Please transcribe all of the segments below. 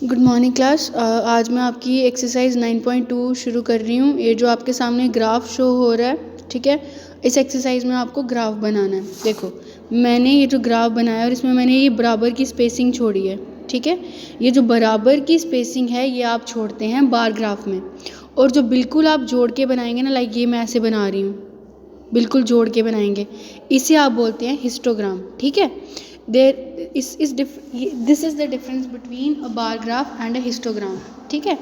Good morning class. आज मैं आपकी एक्सरसाइज 9.2 शुरू कर रही हूँ। ये जो आपके सामने ग्राफ शो हो रहा है, ठीक है, इस एक्सरसाइज में आपको ग्राफ बनाना है। देखो, मैंने ये जो ग्राफ बनाया और इसमें मैंने ये बराबर की स्पेसिंग छोड़ी है, ठीक है। ये जो बराबर की स्पेसिंग है ये आप छोड़ते हैं बार ग्राफ में, और जो बिल्कुल आप जोड़ के बनाएंगे ना, लाइक ये मैं ऐसे बना रही हूँ, बिल्कुल जोड़ के बनाएंगे, इसे आप बोलते हैं हिस्टोग्राम, ठीक है। This is the difference between a bar graph and a histogram, ठीक है।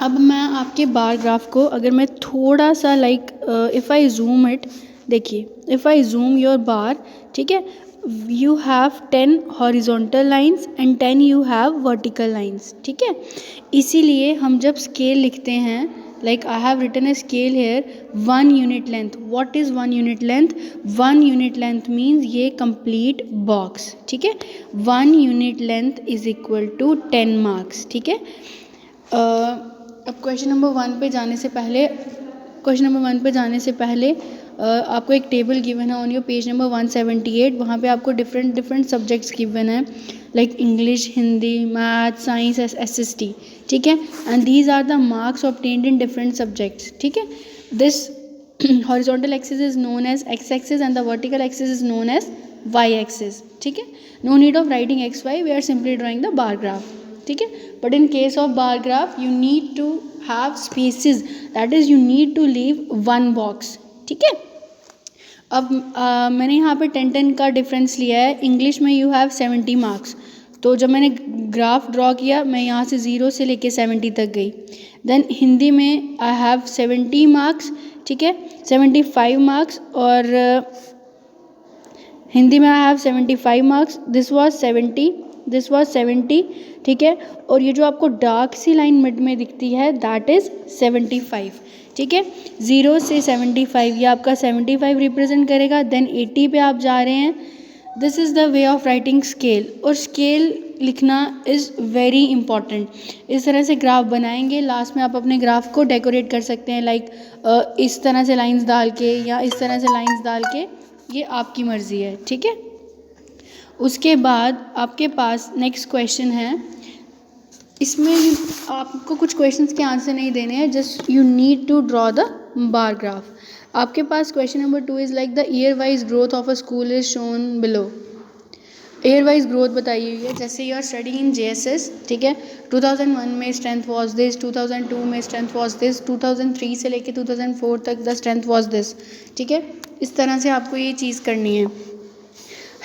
अब मैं आपके बार ग्राफ को अगर मैं थोड़ा सा like if I zoom it, देखिए, if I zoom your bar, ठीक है, you have 10 horizontal lines and 10 you have vertical lines, ठीक है। इसीलिए हम जब स्केल लिखते हैं, like I have written a scale here, 1 unit length. What is 1 unit length? 1 unit length means ये complete box, ठीक है। 1 unit length is equal to 10 marks, ठीक है। अब क्वेश्चन नंबर 1 पे जाने से पहले आपको एक टेबल गिवन है ऑन योर पेज नंबर 178। वहाँ पे आपको डिफरेंट सब्जेक्ट्स गिवन है, like English, Hindi, math, science, SST, ठीक है। And these are the marks obtained in different subjects, ठीक है। This horizontal axis is known as x axis and the vertical axis is known as y axis, ठीक है। No need of writing XY, we are simply drawing the bar graph, ठीक है। But in case of bar graph you need to have spaces, that is you need to leave one box, ठीक है। अब मैंने यहाँ पे 10-10 का difference लिया है। इंग्लिश में यू हैव 70 मार्क्स, तो जब मैंने ग्राफ ड्रॉ किया मैं यहाँ से 0 से लेके 70 तक गई। देन हिंदी में आई हैव 70 मार्क्स, ठीक है, 75 मार्क्स, और हिंदी में I have 75 marks, this was 70, ठीक है। और ये जो आपको डार्क सी लाइन मिड में दिखती है दैट इज़ 75, ठीक है। 0 से 75 ये आपका 75 रिप्रेजेंट करेगा। देन 80 पे आप जा रहे हैं। This is the way of writing scale, और स्केल लिखना इज़ वेरी इंपॉर्टेंट। इस तरह से ग्राफ बनाएंगे, लास्ट में आप अपने ग्राफ को डेकोरेट कर सकते हैं, लाइक इस तरह से लाइंस डाल के या इस तरह से लाइंस डाल के, ये आपकी मर्ज़ी है, ठीक है। उसके बाद आपके पास नेक्स्ट क्वेश्चन है। इसमें आपको कुछ क्वेश्चंस के आंसर नहीं देने हैं, just you need to draw the bar graph. आपके पास question number 2 is like the year wise growth of a school is shown below. Year wise growth बताई हुई है, जैसे you are studying in JSS, ठीक है। 2001 में स्ट्रेंथ वॉज दिस, 2002 में स्ट्रेंथ वॉज दिस, 2003 से लेके 2004 तक द स्ट्रेंथ वॉज दिस, ठीक है। इस तरह से आपको ये चीज़ करनी है।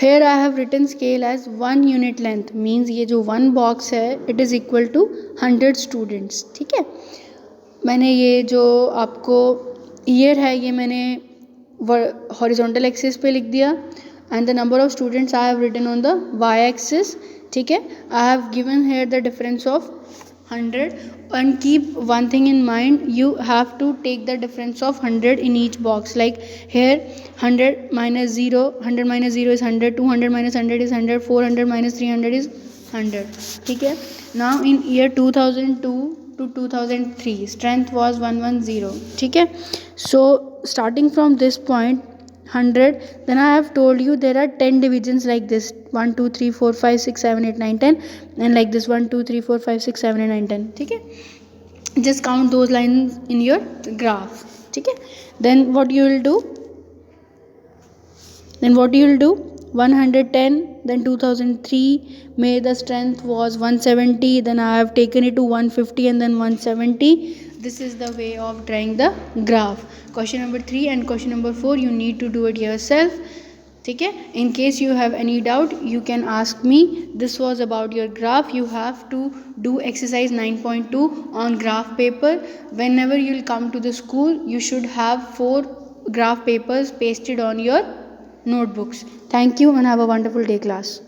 Here I have written scale as 1 unit length, means ये जो 1 box है it is equal to 100 students, ठीक है। मैंने ये जो आपको year है ये मैंने horizontal axis पे लिख दिया, and the number of students I have written on the y axis, ठीक है। I have given here the difference of 100, and keep one thing in mind, you have to take the difference of 100 in each box, like here 100 minus 0, 100 minus 0 is 100, 200 minus 100 is 100, 400 minus 300 is 100, ठीक है। Now in year 2002 to 2003 strength was 110, ठीक है। So starting from this point 100, then I have told you there are 10 divisions like this, 1 2 3 4 5 6 7 8 9 10, and like this 1 2 3 4 5 6 7 8 9 10, ठीक है। just count those lines in your graph, ठीक है। then what you will do 110, then 2003 may the strength was 170, then I have taken it to 150 and then 170. This is the way of drawing the graph. Question number 3 and question number 4 you need to do it yourself, ठीक है। In case you have any doubt you can ask me. This was about your graph. You have to do exercise 9.2 on graph paper. Whenever you will come to the school you should have 4 graph papers pasted on your notebooks. Thank you and have a wonderful day, class.